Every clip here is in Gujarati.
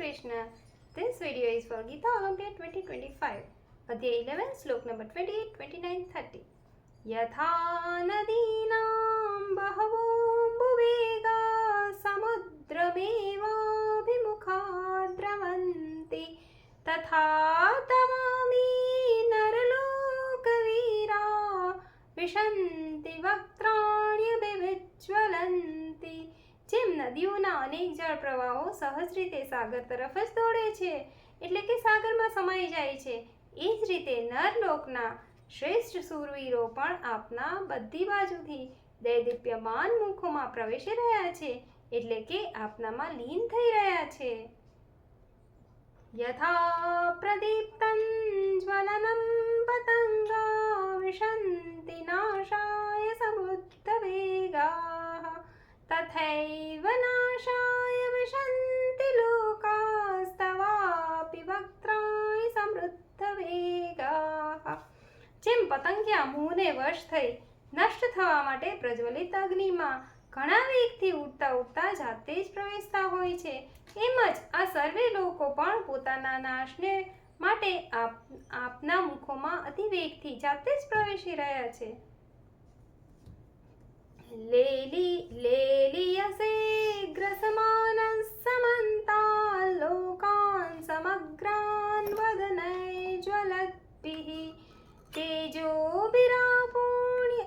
Krishna. This video is for Gita Olympiad 2025. Adhyay 11, slok number 28, 29, 30. Yatha nadinam bahavombuvega samudrameva bhimukha dravanti tatha tamami naralokavira vishanti vaktranya bivijwalanti. જેમ નદીઓના અનેક જળ પ્રવાહો સહજ રીતે સાગર તરફ જ દોડે છે, એટલે કે સાગરમાં સમાઈ જાય છે, એ જ રીતે નરલોકના શ્રેષ્ઠ શૂરવીરો પણ આપના બધી બાજુથી દૈદીપ્યમાન મુખોમાં પ્રવેશી રહ્યા છે, એટલે કે આપનામાં લીન થઈ રહ્યા છે. યથા પ્રદીપ્તં જ્વલનં પતંગા વિશન્તિ નાશાય સમૃદ્ધ વેગાઃ તથૈવ નાશાય વિશન્તિ લોકાસ્તવાપિ વક્ત્રાણિ સમૃદ્ધ વેગાઃ. જેમ પતંગિયા મોહને વશ થઈ નષ્ટ થવા માટે પ્રજ્વલિત અગ્નિમાં ઘણા વેગથી ઉડતા ઉડતા જાતે જ પ્રવેશતા હોય છે, એમ જ આ સર્વે લોકો પણ પોતાના નાશને માટે આપના મુખોમાં અતિ વેગથી જાતે જ પ્રવેશી રહ્યા છે. લેલીયસે ગ્રસમાનઃ સમંતા લોકાન સમગ્રાન વદનૈર્જ્વલદ્ભિઃ તેજોબિરાપૂર્ય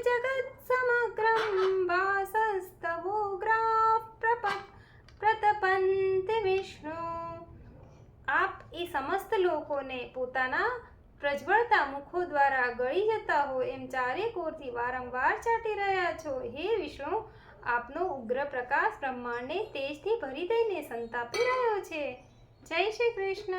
જગત સમગ્રં વાસસ્તવોગ્રાઃ પ્રતપન્તિ વિષ્ણુ. આપ એ સમસ્ત લોકોને પોતાના પ્રજ્વળતા મુખો દ્વારા ગળી જતા હોય એમ ચારે કોરથી વારંવાર ચાટી રહ્યા છો. હે વિષ્ણુ, આપનો ઉગ્ર પ્રકાશ બ્રહ્માંડને તેજથી ભરી દઈને સંતાપી રહ્યો છે. જય શ્રી કૃષ્ણ.